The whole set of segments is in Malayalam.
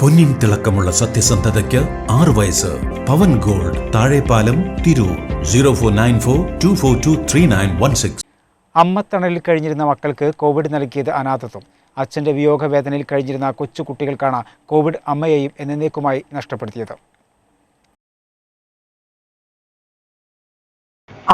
പൊന്നിൻ തിളക്കമുള്ള സത്യസന്ധതയ്ക്ക് 6 വയസ്സ്. പവൻ ഗോൾഡ്, താഴെപ്പാലം, തിരൂർ. 049424233916. അമ്മത്തണലിൽ കഴിഞ്ഞിരുന്ന മക്കൾക്ക് കോവിഡ് നൽകിയത് അനാഥത്വം. അച്ഛൻ്റെ വിയോഗവേദനയിൽ കഴിഞ്ഞിരുന്ന കൊച്ചുകുട്ടികൾക്കാണ് കോവിഡ് അമ്മയെയും എന്നേക്കുമായി നഷ്ടപ്പെടുത്തിയത്.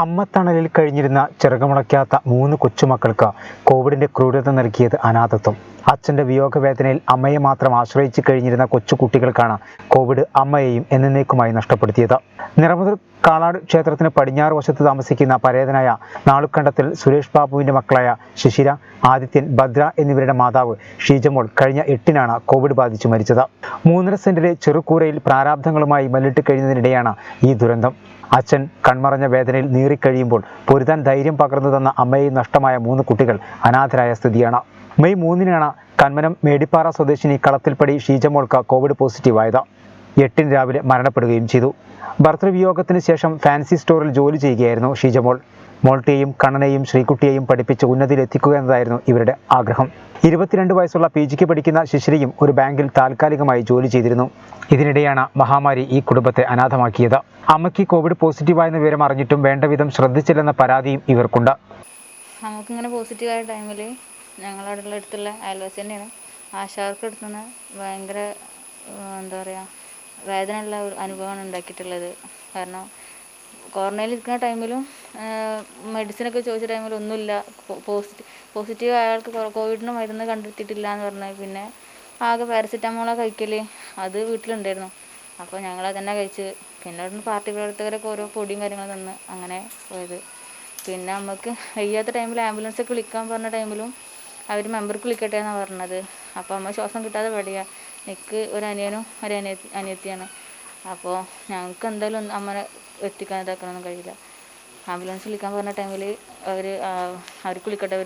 അമ്മത്തണലിൽ കഴിഞ്ഞിരുന്ന ചിറകുമുളയ്ക്കാത്ത 3 കൊച്ചുമക്കൾക്ക് കോവിഡിൻ്റെ ക്രൂരത നൽകിയത് അനാഥത്വം. അച്ഛൻ്റെ വിയോഗവേദനയിൽ അമ്മയെ മാത്രം ആശ്രയിച്ച് കഴിഞ്ഞിരുന്ന കൊച്ചുകുട്ടികൾക്കാണ് കോവിഡ് അമ്മയെയും എന്നേക്കുമായി നഷ്ടപ്പെടുത്തിയത്. നിറമുതൽ കാളാട് ക്ഷേത്രത്തിന് പടിഞ്ഞാറ് വശത്ത് താമസിക്കുന്ന പരേതനായ നാളുക്കണ്ടത്തിൽ സുരേഷ് ബാബുവിൻ്റെ മക്കളായ ശിശിര, ആദിത്യൻ, ഭദ്ര എന്നിവരുടെ മാതാവ് ഷീജമോൾ കഴിഞ്ഞ 8-നാണ് കോവിഡ് ബാധിച്ച് മരിച്ചത്. 3.5 സെന്റിലെ ചെറുകൂരയിൽ പ്രാരാബ്ധങ്ങളുമായി മല്ലിട്ട് കഴിയുന്നതിനിടെയാണ് ഈ ദുരന്തം. അച്ഛൻ കൺമറഞ്ഞ വേദനയിൽ നീറിക്കഴിയുമ്പോൾ പൊരുതാൻ ധൈര്യം പകർന്നു തന്ന അമ്മയെയും നഷ്ടമായ 3 കുട്ടികൾ അനാഥരായ സ്ഥിതിയാണ്. മെയ് 3-നാണ് കന്മനം മേടിപ്പാറ സ്വദേശിനി കളത്തിൽപ്പടി ഷീജമോൾക്ക് കോവിഡ് പോസിറ്റീവായത്. 8-ന് രാവിലെ മരണപ്പെടുകയും ചെയ്തു. ഭർത്തൃവിയോഗത്തിന് ശേഷം ഫാൻസി സ്റ്റോറിൽ ജോലി ചെയ്യുകയായിരുന്നു ഷീജമോൾ. മോൾട്ടിയെയും കണ്ണനെയും ശ്രീകുട്ടിയെയും പഠിപ്പിച്ച് ഉന്നതിയിലെത്തിക്കുക എന്നതായിരുന്നു ഇവരുടെ ആഗ്രഹം. 22 വയസ്സുള്ള PGക്ക് പഠിക്കുന്ന ശിശിരയും ഒരു ബാങ്കിൽ താൽക്കാലികമായി ജോലി ചെയ്തിരുന്നു. ഇതിനിടെയാണ് മഹാമാരി ഈ കുടുംബത്തെ അനാഥമാക്കിയത്. അമ്മയ്ക്ക് കോവിഡ് പോസിറ്റീവായെന്ന വിവരം അറിഞ്ഞിട്ടും വേണ്ടവിധം ശ്രദ്ധിച്ചില്ലെന്ന പരാതിയും ഇവർക്കുണ്ട്. നമുക്കിങ്ങനെ പോസിറ്റീവായ ടൈമിൽ ഞങ്ങളുടെ അടുത്തുള്ള അയൽവാസി തന്നെയാണ് ആശാവർക്ക് എടുത്തുനിന്ന് ഭയങ്കര എന്താ പറയുക വേദനയുള്ള ഒരു അനുഭവമാണ് ഉണ്ടാക്കിയിട്ടുള്ളത്. കാരണം കൊറോണയിൽ ഇരിക്കുന്ന ടൈമിലും മെഡിസിനൊക്കെ ചോദിച്ച ടൈമിൽ ഒന്നുമില്ല, പോസിറ്റീവ് അയാൾക്ക് കോവിഡിന് മരുന്ന് കണ്ടെത്തിയിട്ടില്ല എന്ന് പറഞ്ഞാൽ പിന്നെ ആകെ പാരസിറ്റമോളാണ് കഴിക്കൽ. അത് വീട്ടിലുണ്ടായിരുന്നു. അപ്പോൾ ഞങ്ങളത് തന്നെ കഴിച്ച് പിന്നെ അവിടെ നിന്ന് പാർട്ടി പ്രവർത്തകരൊക്കെ ഓരോ പൊടിയും കാര്യങ്ങളും തന്ന് അങ്ങനെ പോയത്. പിന്നെ നമുക്ക് വയ്യാത്ത ടൈമിൽ ആംബുലൻസൊക്കെ വിളിക്കാൻ പറഞ്ഞ ടൈമിലും അവർ മെമ്പർക്ക് വിളിക്കട്ടെ എന്നാണ് പറഞ്ഞത്. അപ്പോൾ അമ്മ ശ്വാസം കിട്ടാതെ പഠിക്കുക. എനിക്ക് ഒരു അനിയനും ഒരു അനിയത്തിയാണ്. അപ്പോൾ ഞങ്ങൾക്ക് എന്തായാലും അമ്മനെ എത്തിക്കാൻ ഇതാക്കാനൊന്നും കഴിയില്ല. ആംബുലൻസ് വിളിക്കാൻ പറഞ്ഞ ടൈമിൽ അവർക്ക് വിളിക്കട്ടെ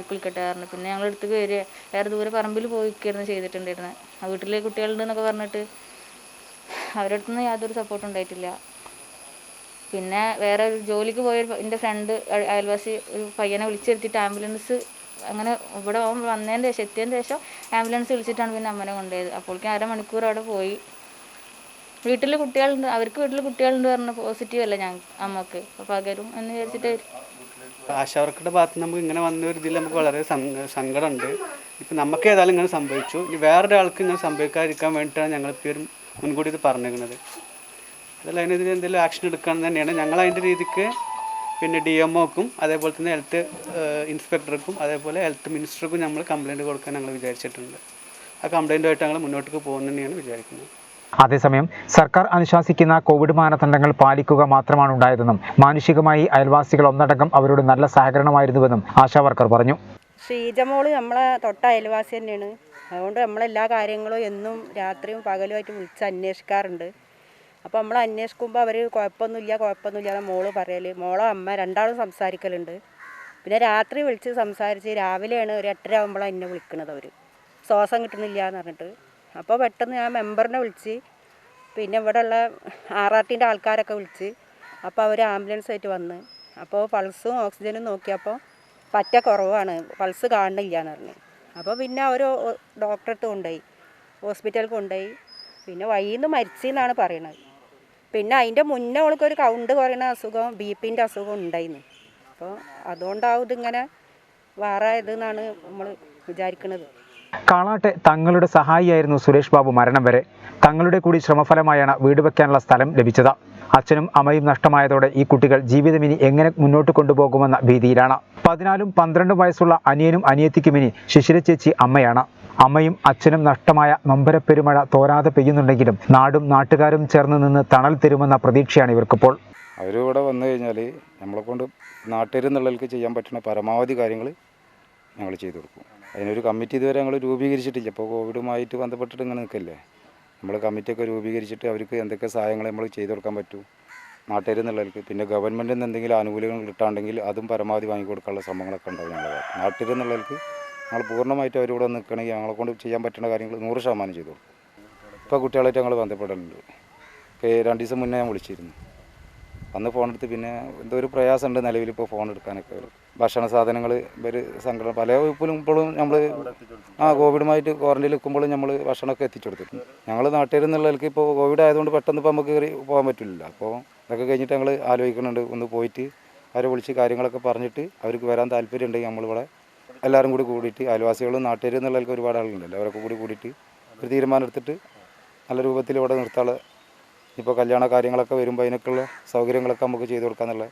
പറഞ്ഞു. പിന്നെ ഞങ്ങളുടെ അടുത്തേക്ക് വരിക വേറെ ദൂരെ പറമ്പിൽ പോയിക്കായിരുന്നു ചെയ്തിട്ടുണ്ടായിരുന്നത്. വീട്ടിലെ കുട്ടികളുണ്ടെന്നൊക്കെ പറഞ്ഞിട്ട് അവരുടെ അടുത്തുനിന്ന് യാതൊരു സപ്പോർട്ടും ഉണ്ടായിട്ടില്ല. പിന്നെ വേറെ ഒരു ജോലിക്ക് പോയ എൻ്റെ ഫ്രണ്ട് അയൽവാസി ഒരു പയ്യനെ വിളിച്ചെടുത്തിട്ട് ആംബുലൻസ് അങ്ങനെ ഇവിടെ വന്നതിന് ശേഷം എത്തിയതിന് ശേഷം ആംബുലൻസ് വിളിച്ചിട്ടാണ് പിന്നെ അമ്മനെ കൊണ്ടുപോയത്. അപ്പോഴേക്കും 1/2 മണിക്കൂർ അവിടെ പോയി. വീട്ടിൽ കുട്ടികളുണ്ട്, അവർക്ക് വീട്ടിൽ കുട്ടികളുണ്ട് പറഞ്ഞ പോസിറ്റീവ് അല്ല അമ്മക്ക്, അപ്പോൾ പകരും എന്ന് വിചാരിച്ചിട്ടായിരിക്കും. ആശാവർക്കുടെ ഭാഗത്ത് നമുക്ക് ഇങ്ങനെ വന്ന ഒരു ഇതിൽ നമുക്ക് വളരെ സങ്കടമുണ്ട്. ഇപ്പം നമുക്ക് ഏതായാലും ഇങ്ങനെ സംഭവിച്ചു. ഇനി വേറൊരാൾക്ക് ഇങ്ങനെ സംഭവിക്കാതിരിക്കാൻ വേണ്ടിയിട്ടാണ് ഞങ്ങളിപ്പോൾ ഒരു മുൻകൂട്ടി ഇത് പറഞ്ഞിരിക്കുന്നത്. അതല്ല അതിനെതിരെ എന്തെങ്കിലും ആക്ഷൻ എടുക്കുകയാണെന്ന് തന്നെയാണ് ഞങ്ങൾ അതിൻ്റെ രീതിക്ക്. പിന്നെ DMOക്കും അതേപോലെ തന്നെ ഹെൽത്ത് ഇൻസ്പെക്ടർക്കും അതേപോലെ ഹെൽത്ത് മിനിസ്റ്റർക്കും നമ്മൾ കംപ്ലയിൻറ്റ് കൊടുക്കാൻ ഞങ്ങൾ വിചാരിച്ചിട്ടുണ്ട്. ആ കംപ്ലയിൻറ്റുമായിട്ട് ഞങ്ങൾ മുന്നോട്ടേക്ക് പോകുന്നത് തന്നെയാണ് വിചാരിക്കുന്നത്. അതേസമയം സർക്കാർ അനുശാസിക്കുന്ന കോവിഡ് മാനദണ്ഡങ്ങൾ പാലിക്കുക മാത്രമാണ് ഉണ്ടായതെന്നും മാനുഷികമായി അയൽവാസികൾ ഒന്നടങ്കം അവരോട് നല്ല സഹകരണമായിരുന്നുവെന്നും ആശാവർക്കർ പറഞ്ഞു. ഷീജമോള് നമ്മളെ തൊട്ട അയൽവാസി തന്നെയാണ്. അതുകൊണ്ട് നമ്മളെല്ലാ കാര്യങ്ങളും എന്നും രാത്രിയും പകലുമായിട്ട് വിളിച്ച് അന്വേഷിക്കാറുണ്ട്. അപ്പോൾ നമ്മൾ അന്വേഷിക്കുമ്പോൾ അവർ കുഴപ്പമൊന്നുമില്ല മോള് പറയൽ. മോളോ അമ്മ രണ്ടാളും സംസാരിക്കലുണ്ട്. പിന്നെ രാത്രി വിളിച്ച് സംസാരിച്ച് രാവിലെയാണ് ഒരു 8:30 ആകുമ്പോഴാണ് എന്നെ വിളിക്കുന്നത്. അവർ ശ്വാസം കിട്ടുന്നില്ല എന്ന് പറഞ്ഞിട്ട്. അപ്പോൾ പെട്ടെന്ന് ഞാൻ മെമ്പറിനെ വിളിച്ച് പിന്നെ ഇവിടെയുള്ള RRTൻ്റെ ആൾക്കാരൊക്കെ വിളിച്ച് അപ്പോൾ അവർ ആംബുലൻസായിട്ട് വന്ന് അപ്പോൾ പൾസും ഓക്സിജനും നോക്കിയപ്പോൾ പറ്റ കുറവാണ്, പൾസ് കാണുന്നില്ല എന്ന് പറഞ്ഞു. അപ്പോൾ പിന്നെ അവർ ഡോക്ടറെ അടുത്ത് കൊണ്ടുപോയി, ഹോസ്പിറ്റലിൽ കൊണ്ടുപോയി. പിന്നെ വഴിയിൽ നിന്ന് മരിച്ചെന്നാണ് പറയണത്. പിന്നെ അതിൻ്റെ മുന്നേ അവൾക്കൊരു കൗണ്ട് കുറയുന്ന അസുഖം, BP-ൻ്റെ അസുഖം ഉണ്ടായിരുന്നു. അപ്പോൾ അതുകൊണ്ടാവും ഇതിങ്ങനെ വേറെ ഇതെന്നാണ് നമ്മൾ വിചാരിക്കുന്നത്. കാളാട്ടെ തങ്ങളുടെ സഹായിയായിരുന്നു സുരേഷ് ബാബു മരണം വരെ. തങ്ങളുടെ കൂടി ശ്രമഫലമായാണ് വീട് വെക്കാനുള്ള സ്ഥലം ലഭിച്ചത്. അച്ഛനും അമ്മയും നഷ്ടമായതോടെ ഈ കുട്ടികൾ ജീവിതം ഇനി എങ്ങനെ മുന്നോട്ട് കൊണ്ടുപോകുമെന്ന ഭീതിയിലാണ്. 14ഉം 12ഉം വയസ്സുള്ള അനിയനും അനിയത്തിക്കും ഇനി ശിശിര ചേച്ചി അമ്മയാണ്. അമ്മയും അച്ഛനും നഷ്ടമായ നൊമ്പരപ്പെരുമഴ തോരാതെ പെയ്യുന്നുണ്ടെങ്കിലും നാടും നാട്ടുകാരും ചേർന്ന് നിന്ന് തണൽ തരുമെന്ന പ്രതീക്ഷയാണ് ഇവർക്കിപ്പോൾ. അവരിവിടെ വന്നു കഴിഞ്ഞാൽ നമ്മളെക്കൊണ്ട് നാട്ടുകാരെന്നുള്ളവർക്ക് ചെയ്യാൻ പറ്റുന്ന പരമാവധി കാര്യങ്ങൾ ഞങ്ങൾ ചെയ്തു കൊടുക്കും. അതിനൊരു കമ്മിറ്റി ഇതുവരെ ഞങ്ങൾ രൂപീകരിച്ചിട്ടില്ല. ഇപ്പോൾ കോവിഡുമായിട്ട് ബന്ധപ്പെട്ടിട്ട് ഇങ്ങനെ നിൽക്കല്ലേ, നമ്മൾ കമ്മിറ്റിയൊക്കെ രൂപീകരിച്ചിട്ട് അവർക്ക് എന്തൊക്കെ സഹായങ്ങൾ നമ്മൾ ചെയ്തു കൊടുക്കാൻ പറ്റും നാട്ടുകാരെന്നുള്ളവർക്ക്. പിന്നെ ഗവൺമെൻറ്റിൽ നിന്ന് എന്തെങ്കിലും ആനുകൂല്യങ്ങൾ കിട്ടാണ്ടെങ്കിൽ അതും പരമാവധി വാങ്ങിക്കൊടുക്കാനുള്ള ശ്രമങ്ങളൊക്കെ ഉണ്ടാവും. നാട്ടുകാരെന്നുള്ളവർക്ക് ഞങ്ങൾ പൂർണ്ണമായിട്ട് അവരിവിടെ നിൽക്കണമെങ്കിൽ ഞങ്ങളെക്കൊണ്ട് ചെയ്യാൻ പറ്റുന്ന കാര്യങ്ങൾ 100% ചെയ്തു കൊടുക്കും. ഇപ്പോൾ കുട്ടികളായിട്ട് ഞങ്ങൾ ബന്ധപ്പെടലുണ്ട്. 2 ദിവസം മുന്നേ ഞാൻ വിളിച്ചിരുന്നു. അന്ന് ഫോൺ എടുത്ത് പിന്നെ എന്തോ ഒരു പ്രയാസമുണ്ട് നിലവിൽ ഇപ്പോൾ ഫോൺ എടുക്കാനൊക്കെ. ഭക്ഷണ സാധനങ്ങൾ ഇവർ സംഘടന പല വകുപ്പിലും ഇപ്പോഴും നമ്മൾ കോവിഡുമായിട്ട് ക്വാറന്റൈനിൽ നിൽക്കുമ്പോഴും നമ്മൾ ഭക്ഷണമൊക്കെ എത്തിച്ചു കൊടുത്തിട്ടുണ്ട്. ഞങ്ങൾ നാട്ടുകാർ എന്നുള്ളവർക്ക് ഇപ്പോൾ കോവിഡ് ആയതുകൊണ്ട് പെട്ടെന്ന് ഇപ്പോൾ നമുക്ക് കയറി പോകാൻ പറ്റില്ല. അപ്പോൾ ഇതൊക്കെ കഴിഞ്ഞിട്ട് ഞങ്ങൾ ആലോചിക്കുന്നുണ്ട്, ഒന്ന് പോയിട്ട് അവരെ വിളിച്ച് കാര്യങ്ങളൊക്കെ പറഞ്ഞിട്ട് അവർക്ക് വരാൻ താല്പര്യമുണ്ടെങ്കിൽ നമ്മളിവിടെ എല്ലാവരും കൂടി കൂടിയിട്ട് അയൽവാസികളും നാട്ടുകാർ എന്നുള്ളവർക്ക് ഒരുപാട് ആളുകളുണ്ടല്ലോ, അവരൊക്കെ കൂടിയിട്ട് ഒരു തീരുമാനം എടുത്തിട്ട് നല്ല രൂപത്തിൽ ഇവിടെ നിർത്താനുള്ള ഇപ്പോൾ കല്യാണ കാര്യങ്ങളൊക്കെ വരുമ്പോൾ അതിനൊക്കെയുള്ള സൗകര്യങ്ങളൊക്കെ നമുക്ക് ചെയ്തു കൊടുക്കാന്നുള്ള